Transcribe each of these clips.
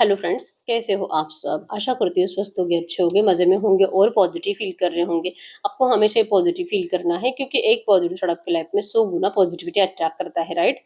Hello friends, कैसे हो आप सब। आशा करती हूँ स्वस्थ होंगे, अच्छे होंगे, मजे में होंगे और पॉजिटिव फील कर रहे होंगे। आपको हमेशा ही पॉजिटिव फील करना है क्योंकि एक पॉजिटिव थॉट आपकी लाइफ में 100 गुना पॉजिटिविटी अट्रैक्ट करता है, राइट।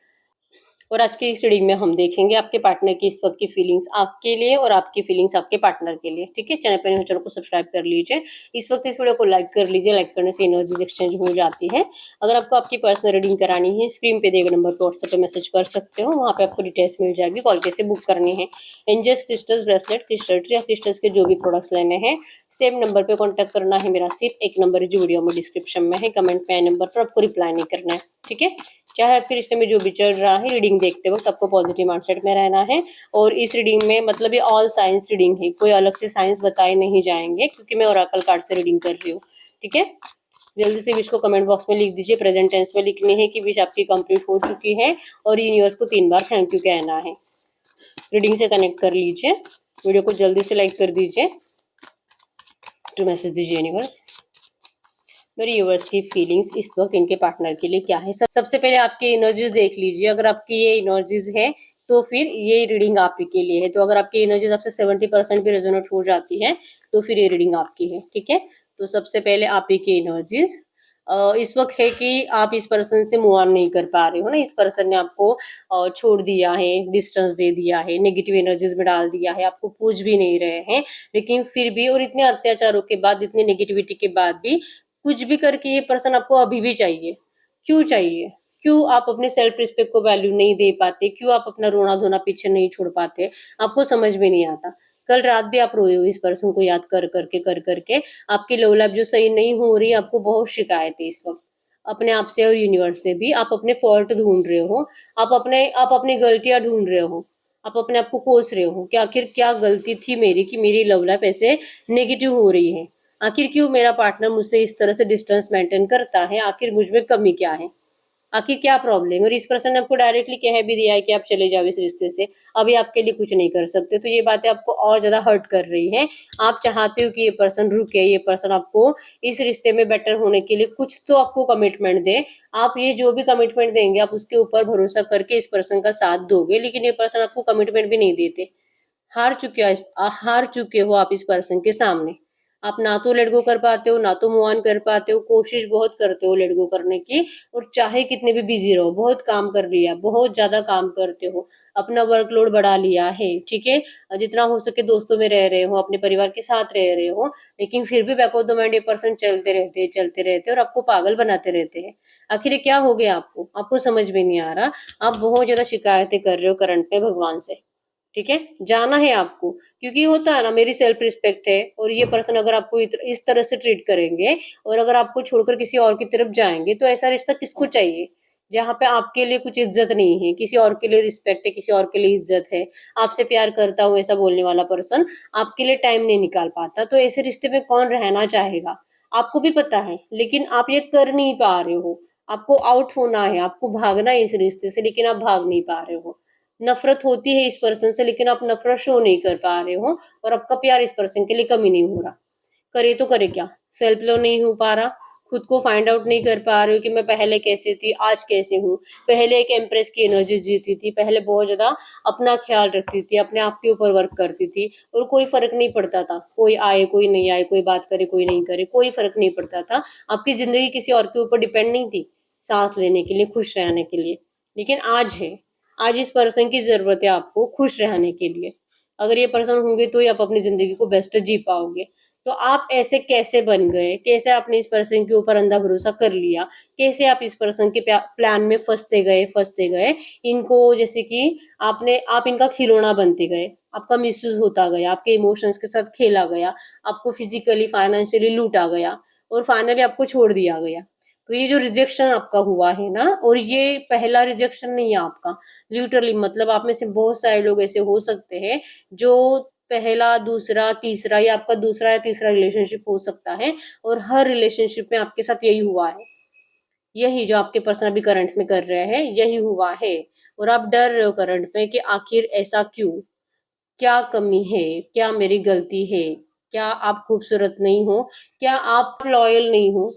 और आज की इस रीडिंग में हम देखेंगे आपके पार्टनर की इस वक्त की फीलिंग्स आपके लिए और आपकी फीलिंग्स आपके पार्टनर के लिए। ठीक है, चैनल पर नहीं हो चैनल को सब्सक्राइब कर लीजिए। इस वक्त इस वीडियो को लाइक कर लीजिए, लाइक करने से एनर्जीज एक्सचेंज हो जाती है। अगर आपको आपकी पर्सनल रीडिंग करानी है, स्क्रीन पे दिए गए नंबर पर व्हाट्सएप पे मैसेज कर सकते हो, वहाँ पे आपको डिटेल्स मिल जाएगी। कॉल कैसे बुक करनी है, angels crystals bracelet crystal tree या क्रिस्टल्स के जो भी प्रोडक्ट्स लेने हैं, सेम नंबर पे कांटेक्ट करना है। मेरा सिर्फ एक नंबर है जो वीडियो में डिस्क्रिप्शन में है, कमेंट पे नंबर पर आपको रिप्लाई नहीं करना है। ठीक है, चाहे आपके रिश्ते में जो भी चल रहा है, रीडिंग देखते वक्त आपको पॉजिटिव माइंडसेट में रहना है। और इस रीडिंग में मतलब ये ऑल साइंस रीडिंग है, कोई अलग से साइंस बताए नहीं जाएंगे क्योंकि मैं ओरेकल कार्ड से रीडिंग कर रही हूँ। ठीक है, जल्दी से विश को कमेंट बॉक्स में लिख दीजिए। प्रेजेंट टेंस में लिखनी है कि विश आपकी कंप्लीट हो चुकी है और यूनिवर्स को 3 बार थैंक यू कहना है। रीडिंग से कनेक्ट कर लीजिए, वीडियो को जल्दी से लाइक कर दीजिए, टू मैसेज दीजिए यूनिवर्स। मेरे व्यूअर्स की फीलिंग्स इस वक्त इनके पार्टनर के लिए क्या है। सबसे पहले आपकी एनर्जीज देख लीजिए। अगर आपकी ये एनर्जीज है तो फिर ये रीडिंग आप ही के लिए है। तो अगर आपकी एनर्जीज आपसे 70% भी रेजोनेट हो जाती है तो फिर ये रीडिंग आपकी है। ठीक है, तो सबसे पहले आप ही की एनर्जीज इस वक्त है कि आप इस पर्सन से मूव ऑन नहीं कर पा रहे हो ना। इस पर्सन ने आपको छोड़ दिया है, डिस्टेंस दे दिया है, नेगेटिव एनर्जीज में डाल दिया है, आपको पूछ भी नहीं रहे हैं। लेकिन फिर भी और इतने अत्याचारों के बाद, इतने नेगेटिविटी के बाद भी कुछ भी करके ये पर्सन आपको अभी भी चाहिए। क्यों चाहिए? क्यों आप अपने सेल्फ रिस्पेक्ट को वैल्यू नहीं दे पाते? क्यों आप अपना रोना धोना पीछे नहीं छोड़ पाते? आपको समझ में नहीं आता। कल रात भी आप रोए हो इस पर्सन को याद कर करके। आपकी लव लाइफ जो सही नहीं हो रही, आपको बहुत शिकायत है इस वक्त अपने आप से और यूनिवर्स से भी। आप अपने फॉल्ट ढूंढ रहे हो, आप अपनी गलतियां ढूंढ रहे हो, आप अपने आप को कोस रहे हो कि आखिर क्या गलती थी मेरी कि मेरी लव लाइफ ऐसे नेगेटिव हो रही है। आखिर क्यों मेरा पार्टनर मुझसे इस तरह से डिस्टेंस मेंटेन करता है? आखिर मुझ में कमी क्या है? आखिर क्या प्रॉब्लम है? और इस पर्सन ने आपको डायरेक्टली कह भी दिया है कि आप चले जाओ इस रिश्ते से, अभी आपके लिए कुछ नहीं कर सकते। तो ये बातें आपको और ज्यादा हर्ट कर रही है। आप चाहते हो कि ये पर्सन रुके, ये पर्सन आपको इस रिश्ते में बेटर होने के लिए कुछ तो आपको कमिटमेंट दे। आप ये जो भी कमिटमेंट देंगे आप उसके ऊपर भरोसा करके इस पर्सन का साथ दोगे, लेकिन ये पर्सन आपको कमिटमेंट भी नहीं देते। हार चुके हो आप इस पर्सन के सामने। आप ना तो लेट गो कर पाते हो, ना तो मूव ऑन कर पाते हो। कोशिश बहुत करते हो लेट गो करने की, और चाहे कितने भी बिजी रहो, बहुत काम कर लिया, बहुत ज्यादा काम करते हो, अपना वर्कलोड बढ़ा लिया है। ठीक है, जितना हो सके दोस्तों में रह रहे हो, अपने परिवार के साथ रह रहे हो, लेकिन फिर भी बैक ऑफ द माइंड ये पर्सन चलते रहते और आपको पागल बनाते रहते हैं। आखिर ये क्या हो गया आपको समझ में नहीं आ रहा। आप बहुत ज्यादा शिकायतें कर रहे हो करंट में भगवान से। ठीक है, जाना है आपको, क्योंकि होता है ना, मेरी सेल्फ रिस्पेक्ट है और ये पर्सन अगर आपको इस तरह से ट्रीट करेंगे और अगर आपको छोड़कर किसी और की तरफ जाएंगे तो ऐसा रिश्ता किसको चाहिए जहाँ पे आपके लिए कुछ इज्जत नहीं है, किसी और के लिए रिस्पेक्ट है, किसी और के लिए इज्जत है। आपसे प्यार करता हूँ ऐसा बोलने वाला पर्सन आपके लिए टाइम नहीं निकाल पाता, तो ऐसे रिश्ते में कौन रहना चाहेगा? आपको भी पता है, लेकिन आप ये कर नहीं पा रहे हो। आपको आउट होना है, आपको भागना है इस रिश्ते से, लेकिन आप भाग नहीं पा रहे हो। नफरत होती है इस पर्सन से, लेकिन आप नफरत शो नहीं कर पा रहे हो और आपका प्यार इस पर्सन के लिए कमी नहीं हो रहा। करे तो करे क्या? सेल्फ लव नहीं हो पा रहा, खुद को फाइंड आउट नहीं कर पा रहे हो कि मैं पहले कैसे थी, आज कैसे हूँ। पहले एक एम्प्रेस की एनर्जी जीती थी, पहले बहुत ज्यादा अपना ख्याल रखती थी, अपने आप के ऊपर वर्क करती थी और कोई फर्क नहीं पड़ता था, कोई आए कोई नहीं आए, कोई बात करे कोई नहीं करे, कोई फर्क नहीं पड़ता था। आपकी जिंदगी किसी और के ऊपर डिपेंड नहीं थी सांस लेने के लिए, खुश रहने के लिए। लेकिन आज है, आज इस पर्सन की जरूरत है आपको खुश रहने के लिए। अगर ये पर्सन होंगे तो ही आप अपनी जिंदगी को बेस्ट जी पाओगे। तो आप ऐसे कैसे बन गए? कैसे आपने इस पर्सन के ऊपर अंधा भरोसा कर लिया? कैसे आप इस पर्सन के प्लान में फंसते गए इनको, जैसे कि आप इनका खिलौना बनते गए, आपका मिसयूज होता गया, आपके इमोशंस के साथ खेला गया, आपको फिजिकली फाइनेंशियली लूटा गया और फाइनली आपको छोड़ दिया गया। तो ये जो रिजेक्शन आपका हुआ है ना, और ये पहला रिजेक्शन नहीं है आपका। लिटरली मतलब आप में से बहुत सारे लोग ऐसे हो सकते हैं जो पहला, दूसरा, तीसरा, या आपका दूसरा या तीसरा रिलेशनशिप हो सकता है और हर रिलेशनशिप में आपके साथ यही हुआ है। यही जो आपके पर्सन अभी करंट में कर रहे हैं यही हुआ है। और आप डर रहे हो करंट में कि आखिर ऐसा क्यों? क्या कमी है? क्या मेरी गलती है? क्या आप खूबसूरत नहीं हो? क्या आप लॉयल नहीं हो?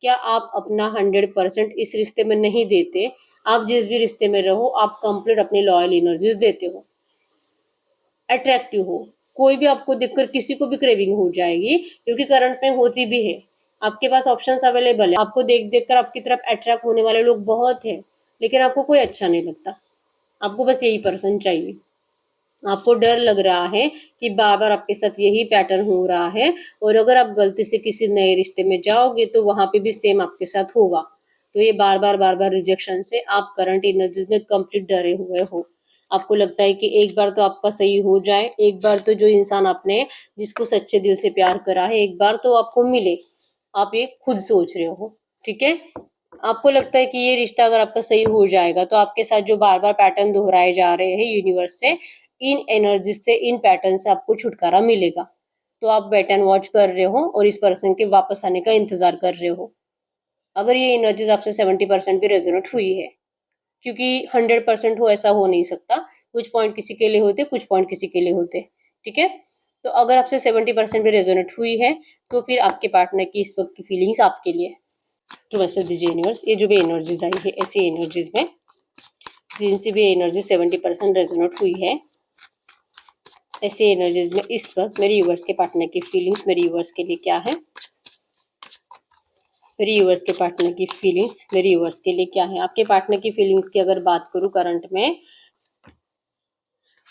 क्या आप अपना 100% इस रिश्ते में नहीं देते? आप जिस भी रिश्ते में रहो आप कंप्लीट अपनी लॉयल एनर्जीज देते हो। अट्रैक्टिव हो, कोई भी आपको देखकर किसी को भी क्रेविंग हो जाएगी, क्योंकि करंट में होती भी है। आपके पास ऑप्शंस अवेलेबल है, आपको देख देख कर आपकी तरफ अट्रैक्ट होने वाले लोग बहुत हैं, लेकिन आपको कोई अच्छा नहीं लगता। आपको बस यही पर्सन चाहिए। आपको डर लग रहा है कि बार बार आपके साथ यही पैटर्न हो रहा है, और अगर आप गलती से किसी नए रिश्ते में जाओगे तो वहां पे भी सेम आपके साथ होगा। तो ये बार बार रिजेक्शन से आप करंट एनर्जीज में कंप्लीट डरे हुए हो। आपको लगता है कि एक बार तो आपका सही हो जाए, एक बार तो जो इंसान आपने जिसको सच्चे दिल से प्यार करा है एक बार तो आपको मिले। आप ये खुद सोच रहे हो, ठीक है। आपको लगता है कि ये रिश्ता अगर आपका सही हो जाएगा तो आपके साथ जो बार बार पैटर्न दोहराए जा रहे हैं यूनिवर्स से, इन एनर्जी से, इन पैटर्न से आपको छुटकारा मिलेगा। तो आप वेट एंड वॉच कर रहे हो और इस पर्सन के वापस आने का इंतजार कर रहे हो। अगर ये एनर्जीज आपसे 70% भी रेजोनेट हुई है, क्योंकि 100% हो ऐसा हो नहीं सकता, कुछ पॉइंट किसी के लिए होते, कुछ पॉइंट किसी के लिए होते, ठीक है। तो अगर आपसे 70% भी रेजोनेट हुई है तो फिर आपके पार्टनर की इस वक्त की फीलिंग्स आपके लिए। तो मैसेज दीजिए यूनिवर्स, ये जो भी एनर्जीज आई है ऐसी एनर्जीज में जिनसे भी एनर्जी 70% रेजोनेट हुई है, ऐसी एनर्जीज में इस वक्त मेरे यूवर्स के पार्टनर की फीलिंग्स मेरे यूवर्स के लिए क्या है, मेरे यूवर्स के पार्टनर की फीलिंग्स मेरे यूवर्स के लिए क्या है। आपके पार्टनर की फीलिंग्स की अगर बात करूं करंट में,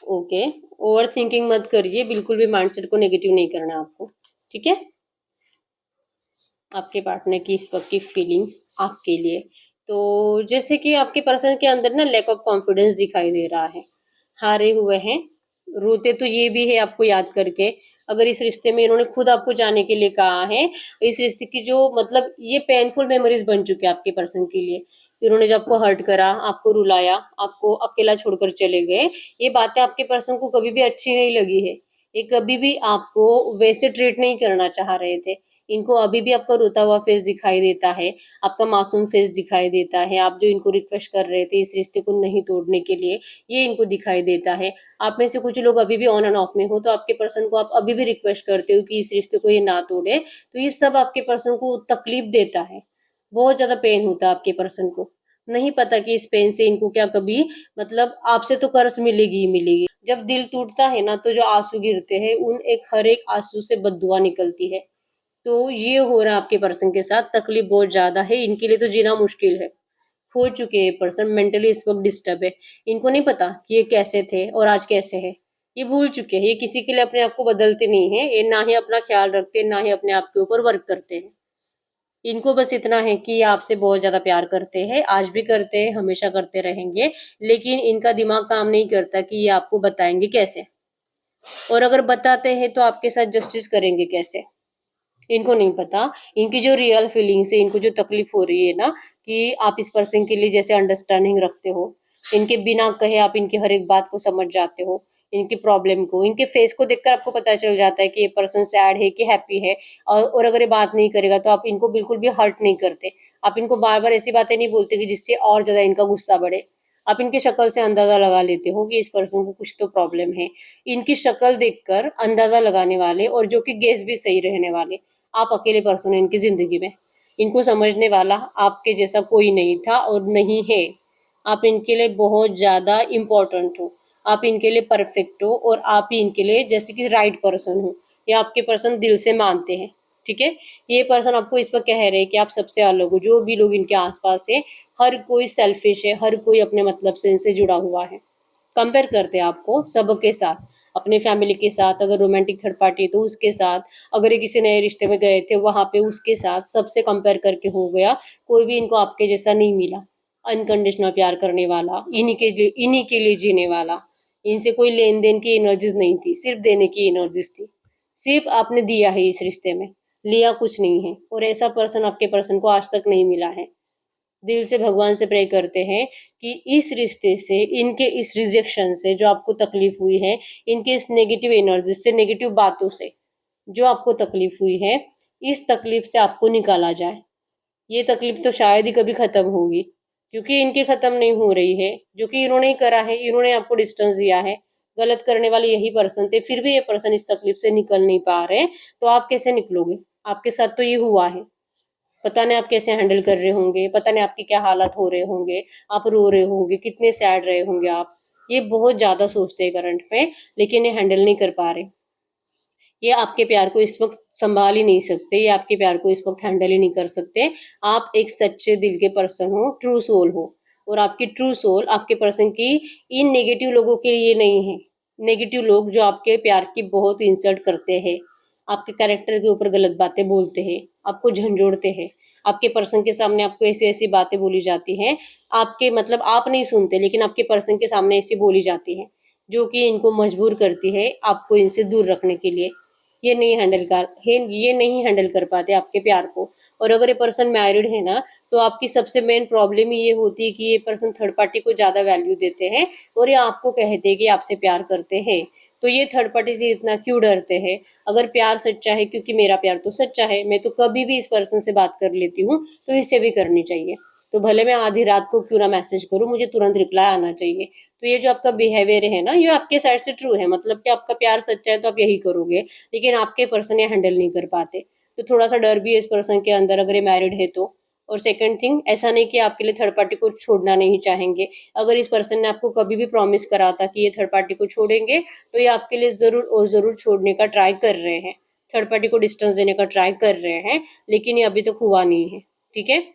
ओके, ओवर थिंकिंग मत करिए, बिल्कुल भी माइंडसेट को नेगेटिव नहीं करना आपको, ठीक है। आपके पार्टनर की इस वक्त की फीलिंग्स आपके लिए, तो जैसे कि आपके पर्सन के अंदर ना लैक ऑफ कॉन्फिडेंस दिखाई दे रहा है, हारे हुए हैं, रोते तो ये भी है आपको याद करके। अगर इस रिश्ते में इन्होंने खुद आपको जाने के लिए कहा है, इस रिश्ते की जो मतलब ये पेनफुल मेमोरीज बन चुके हैं आपके पर्सन के लिए। इन्होंने जब आपको हर्ट करा, आपको रुलाया, आपको अकेला छोड़कर चले गए, ये बातें आपके पर्सन को कभी भी अच्छी नहीं लगी है। ये कभी भी आपको वैसे ट्रीट नहीं करना चाह रहे थे। इनको अभी भी आपका रोता हुआ फेस दिखाई देता है, आपका मासूम फेस दिखाई देता है। आप जो इनको रिक्वेस्ट कर रहे थे इस रिश्ते को नहीं तोड़ने के लिए, ये इनको दिखाई देता है। आप में से कुछ लोग अभी भी ऑन एंड ऑफ में हो, तो आपके पर्सन को आप अभी भी रिक्वेस्ट करते हो कि इस रिश्ते को ये ना तोड़े। तो ये सब आपके पर्सन को तकलीफ देता है, बहुत ज्यादा पेन होता है आपके पर्सन को। नहीं पता कि इस पेन से इनको क्या कभी मतलब आपसे तो कर्ज मिलेगी ही मिलेगी। जब दिल टूटता है ना तो जो आंसू गिरते हैं उन एक हर एक आंसू से बद्दुआ निकलती है। तो ये हो रहा है आपके पर्सन के साथ, तकलीफ बहुत ज्यादा है, इनके लिए तो जीना मुश्किल है। हो चुके हैं पर्सन मेंटली इस वक्त डिस्टर्ब है। इनको नहीं पता कि ये कैसे थे और आज कैसे है, ये भूल चुके हैं। ये किसी के लिए अपने आप को बदलते नहीं है, ये ना ही अपना ख्याल रखते ना ही अपने आप के ऊपर वर्क करते हैं। इनको बस इतना है कि ये आपसे बहुत ज्यादा प्यार करते हैं, आज भी करते हैं, हमेशा करते रहेंगे। लेकिन इनका दिमाग काम नहीं करता कि ये आपको बताएंगे कैसे, और अगर बताते हैं तो आपके साथ जस्टिस करेंगे कैसे। इनको नहीं पता इनकी जो रियल फीलिंग्स है, इनको जो तकलीफ हो रही है ना, कि आप इस पर्सन के लिए जैसे अंडरस्टैंडिंग रखते हो, इनके बिना कहे आप इनकी हर एक बात को समझ जाते हो, इनकी प्रॉब्लम को, इनके फेस को देखकर आपको पता चल जाता है कि ये पर्सन सैड है कि हैप्पी है। और अगर ये बात नहीं करेगा तो आप इनको बिल्कुल भी हर्ट नहीं करते। आप इनको बार बार ऐसी बातें नहीं बोलते कि जिससे और ज्यादा इनका गुस्सा बढ़े। आप इनकी शक्ल से अंदाजा लगा लेते हो कि इस पर्सन को कुछ तो प्रॉब्लम है। इनकी शक्ल देखकर अंदाजा लगाने वाले और जो कि गेस भी सही रहने वाले आप अकेले पर्सन हो इनकी जिंदगी में। इनको समझने वाला आपके जैसा कोई नहीं था और नहीं है। आप इनके लिए बहुत ज्यादा इम्पोर्टेंट हो, आप इनके लिए परफेक्ट हो, और आप ही इनके लिए जैसे कि राइट पर्सन हो। ये आपके पर्सन दिल से मानते हैं, ठीक है। ये पर्सन आपको इस पर कह रहे हैं कि आप सबसे अलग हो। जो भी लोग इनके आसपास है हर कोई सेल्फिश है, हर कोई अपने मतलब से इनसे जुड़ा हुआ है। कंपेयर करते हैं आपको सबके साथ, अपने फैमिली के साथ, अगर रोमांटिक थर्ड पार्टी है तो उसके साथ, अगर ये किसी नए रिश्ते में गए थे वहां पे उसके साथ, सबसे कंपेयर करके हो गया। कोई भी इनको आपके जैसा नहीं मिला, अनकंडीशनल प्यार करने वाला, इन्हीं के लिए जीने वाला। इनसे कोई लेन देन की एनर्जीज नहीं थी, सिर्फ देने की एनर्जीज थी। सिर्फ आपने दिया है इस रिश्ते में, लिया कुछ नहीं है। और ऐसा पर्सन आपके पर्सन को आज तक नहीं मिला है। दिल से भगवान से प्रे करते हैं कि इस रिश्ते से, इनके इस रिजेक्शन से जो आपको तकलीफ हुई है, इनके इस नेगेटिव एनर्जी से, नेगेटिव बातों से जो आपको तकलीफ हुई है, इस तकलीफ से आपको निकाला जाए। ये तकलीफ तो शायद ही कभी खत्म होगी, क्योंकि इनकी खत्म नहीं हो रही है। जो कि इन्होंने ही करा है, इन्होंने आपको डिस्टेंस दिया है। गलत करने वाले यही पर्सन थे, फिर भी ये पर्सन इस तकलीफ से निकल नहीं पा रहे। तो आप कैसे निकलोगे? आपके साथ तो ये हुआ है, पता नहीं आप कैसे हैंडल कर रहे होंगे, पता नहीं आपकी क्या हालत हो रहे होंगे, आप रो रहे होंगे, कितने सैड रहे होंगे आप। ये बहुत ज़्यादा सोचते हैं करंट में, लेकिन ये हैंडल नहीं कर पा रहे। ये आपके प्यार को इस वक्त संभाल ही नहीं सकते, ये आपके प्यार को इस वक्त हैंडल ही नहीं कर सकते। आप एक सच्चे दिल के पर्सन हो, ट्रू सोल हो, और आपकी ट्रू सोल आपके पर्सन की इन नेगेटिव लोगों के लिए नहीं है। नेगेटिव लोग जो आपके प्यार की बहुत इंसल्ट करते हैं, आपके कैरेक्टर के ऊपर गलत बातें बोलते हैं, आपको झंझोड़ते हैं, आपके पर्सन के सामने आपको ऐसी ऐसी बातें बोली जाती हैं, आपके मतलब आप नहीं सुनते लेकिन आपके पर्सन के सामने ऐसी बोली जाती है, जो कि इनको मजबूर करती है आपको इनसे दूर रखने के लिए। ये नहीं हैंडल कर पाते आपके प्यार को। और अगर ये पर्सन मैरिड है ना, तो आपकी सबसे मेन प्रॉब्लम ही ये होती है कि ये पर्सन थर्ड पार्टी को ज़्यादा वैल्यू देते हैं, और ये आपको कहते हैं कि आपसे प्यार करते हैं। तो ये थर्ड पार्टी से इतना क्यों डरते हैं? अगर प्यार सच्चा है, क्योंकि मेरा प्यार तो सच्चा है, मैं तो कभी भी इस पर्सन से बात कर लेती हूँ, तो इससे भी करनी चाहिए। तो भले मैं आधी रात को क्यों ना मैसेज करूँ, मुझे तुरंत रिप्लाई आना चाहिए। तो ये जो आपका बिहेवियर है ना, ये आपके साइड से ट्रू है, मतलब कि आपका प्यार सच्चा है तो आप यही करोगे, लेकिन आपके पर्सन ये हैंडल नहीं कर पाते। तो थोड़ा सा डर भी है इस पर्सन के अंदर, अगर ये मैरिड है तो। और सेकंड थिंग, ऐसा नहीं कि आपके लिए थर्ड पार्टी को छोड़ना नहीं चाहेंगे। अगर इस पर्सन ने आपको कभी भी प्रॉमिस करा था कि ये थर्ड पार्टी को छोड़ेंगे, तो ये आपके लिए जरूर और जरूर छोड़ने का ट्राई कर रहे हैं, थर्ड पार्टी को डिस्टेंस देने का ट्राई कर रहे हैं, लेकिन ये अभी तक हुआ नहीं है। ठीक है।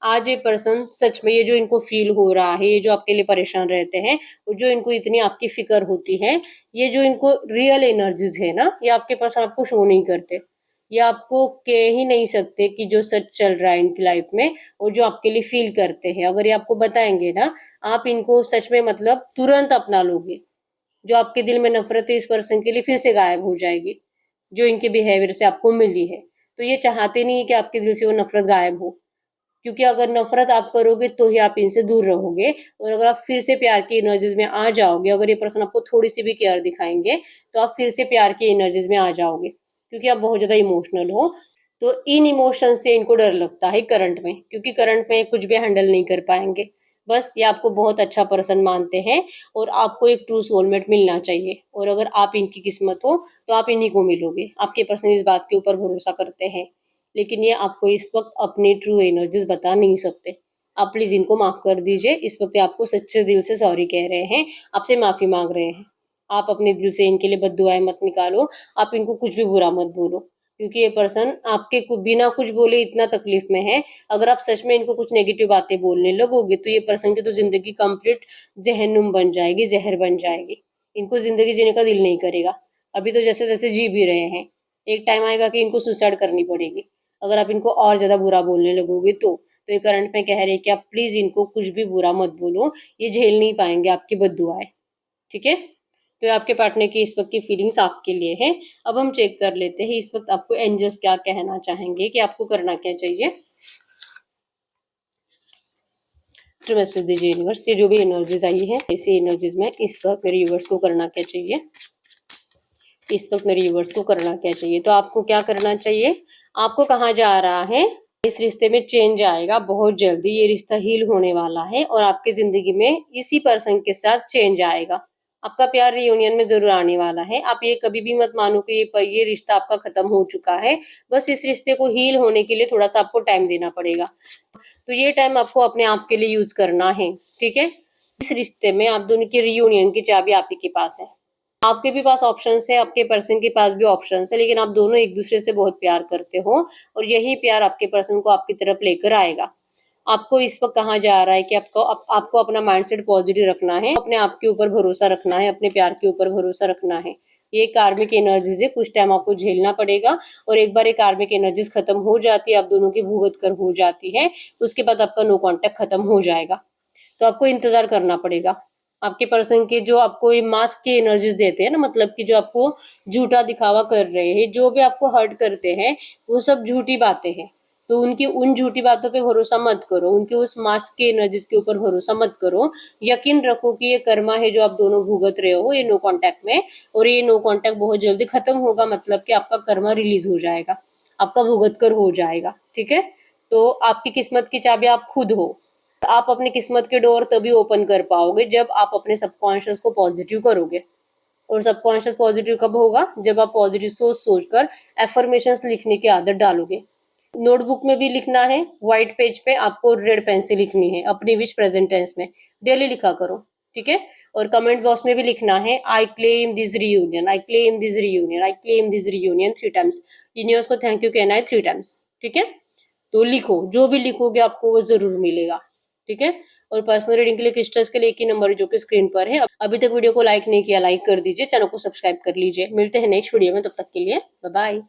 आज ये पर्सन सच में, ये जो इनको फील हो रहा है, ये जो आपके लिए परेशान रहते हैं, और जो इनको इतनी आपकी फिक्र होती है, ये जो इनको रियल एनर्जीज है ना, ये आपके पास आपको शो नहीं करते। ये आपको कह ही नहीं सकते कि जो सच चल रहा है इनकी लाइफ में, और जो आपके लिए फील करते हैं, अगर ये आपको बताएंगे ना, आप इनको सच में मतलब तुरंत अपना लोगे। जो आपके दिल में नफरत है इस पर्सन के लिए, फिर से गायब हो जाएगी, जो इनके बिहेवियर से आपको मिली है। तो ये चाहते नहीं है कि आपके दिल से वो नफरत गायब हो, क्योंकि अगर नफरत आप करोगे तो ही आप इनसे दूर रहोगे। और अगर आप फिर से प्यार की एनर्जीज में आ जाओगे, अगर ये पर्सन आपको थोड़ी सी भी केयर दिखाएंगे, तो आप फिर से प्यार की एनर्जीज में आ जाओगे, क्योंकि आप बहुत ज्यादा इमोशनल हो। तो इन इमोशन से इनको डर लगता है करंट में, क्योंकि करंट में कुछ भी हैंडल नहीं कर पाएंगे। बस ये आपको बहुत अच्छा पर्सन मानते हैं, और आपको एक ट्रू सोलमेट मिलना चाहिए, और अगर आप इनकी किस्मत हो तो आप इन्हीं को मिलोगे। आपके पर्सन इस बात के ऊपर भरोसा करते हैं, लेकिन ये आपको इस वक्त अपनी ट्रू एनर्जीज बता नहीं सकते। आप प्लीज इनको माफ कर दीजिए। इस वक्त ये आपको सच्चे दिल से सॉरी कह रहे हैं, आपसे माफी मांग रहे हैं। आप अपने दिल से इनके लिए बद्दुआएं मत निकालो, आप इनको कुछ भी बुरा मत बोलो, क्योंकि ये पर्सन आपके बिना कुछ बोले इतना तकलीफ में है। अगर आप सच में इनको कुछ नेगेटिव बातें बोलने लगोगे, तो ये पर्सन की तो जिंदगी कंप्लीट जहन्नुम बन जाएगी, जहर बन जाएगी। इनको जिंदगी जीने का दिल नहीं करेगा। अभी तो जैसे तैसे जी भी रहे हैं, एक टाइम आएगा कि इनको सुसाइड करनी पड़ेगी, अगर आप इनको और ज्यादा बुरा बोलने लगोगे तो ये करंट में कह रहे हैं कि आप प्लीज इनको कुछ भी बुरा मत बोलो, ये झेल नहीं पाएंगे आपकी बद्दुआएं। ठीक है। तो ये आपके पार्टनर की इस वक्त की फीलिंग्स आपके लिए है। अब हम चेक कर लेते हैं इस वक्त आपको एंजल्स क्या कहना चाहेंगे, कि आपको करना क्या चाहिए। तो मैसेज दीजिए यूनिवर्स, ये जो भी एनर्जीज आई है, ऐसी एनर्जीज में इस वक्त मेरे यूनिवर्स को करना क्या चाहिए। इस वक्त मेरे यूनिवर्स को करना क्या चाहिए। तो आपको क्या करना चाहिए, आपको कहाँ जा रहा है, इस रिश्ते में चेंज आएगा बहुत जल्दी, ये रिश्ता हील होने वाला है, और आपकी जिंदगी में इसी पर्सन के साथ चेंज आएगा। आपका प्यार रियूनियन में जरूर आने वाला है। आप ये कभी भी मत मानो कि ये रिश्ता आपका खत्म हो चुका है। बस इस रिश्ते को हील होने के लिए थोड़ा सा आपको टाइम देना पड़ेगा। तो ये टाइम आपको अपने आप के लिए यूज करना है। ठीक है। इस रिश्ते में आप दोनों की रियूनियन की चाबी आप ही के पास है। आपके भी पास ऑप्शंस है, आपके पर्सन के पास भी ऑप्शंस है, लेकिन आप दोनों एक दूसरे से बहुत प्यार करते हो, और यही प्यार आपके पर्सन को आपकी तरफ लेकर आएगा। आपको इस वक्त कहाँ जा रहा है कि आपको अपना माइंडसेट पॉजिटिव रखना है, अपने आप के ऊपर भरोसा रखना है, अपने प्यार के ऊपर भरोसा रखना है। ये कार्मिक एनर्जीज है, कुछ टाइम आपको झेलना पड़ेगा, और एक बार ये कार्मिक एनर्जीज खत्म हो जाती है, आप दोनों की भुगत कर हो जाती है, उसके बाद आपका नो कांटेक्ट खत्म हो जाएगा। तो आपको इंतजार करना पड़ेगा। आपके पर्सन के जो आपको ये मास्क की एनर्जीज देते हैं ना, मतलब कि जो आपको झूठा दिखावा कर रहे हैं, जो भी आपको हर्ट करते हैं, वो सब झूठी बातें हैं। तो उनकी उन झूठी बातों पे भरोसा मत करो, उनके उस मास्क के एनर्जीज के ऊपर भरोसा मत करो। यकीन रखो कि ये कर्मा है जो आप दोनों भुगत रहे हो, ये नो कांटेक्ट में, और ये नो कांटेक्ट बहुत जल्दी खत्म होगा, मतलब कि आपका कर्मा रिलीज हो जाएगा, आपका भुगत कर हो जाएगा। ठीक है। तो आपकी किस्मत की चाबी आप खुद हो। आप अपनी किस्मत के डोर तभी ओपन कर पाओगे जब आप अपने सबकॉन्शियस को पॉजिटिव करोगे। और सबकॉन्शियस पॉजिटिव कब होगा, जब आप पॉजिटिव सोच सोचकर एफर्मेशंस लिखने की आदत डालोगे। नोटबुक में भी लिखना है, व्हाइट पेज पे आपको रेड पेन से लिखनी है, अपनी विश प्रेजेंट टेंस में डेली लिखा करो। ठीक है। और कमेंट बॉक्स में भी लिखना है I claim this reunion, I claim this reunion, I claim this reunion 3 times. Universe को थैंक यू कहना है 3 टाइम्स, ठीक है। तो लिखो, जो भी लिखोगे आपको वो जरूर मिलेगा, ठीक है। और पर्सनल रीडिंग के लिए क्रिस्टल्स के लिए एक ही नंबर है जो कि स्क्रीन पर है। अभी तक वीडियो को लाइक नहीं किया, लाइक कर दीजिए, चैनल को सब्सक्राइब कर लीजिए। मिलते हैं नेक्स्ट वीडियो में, तब तक के लिए बाय बाय।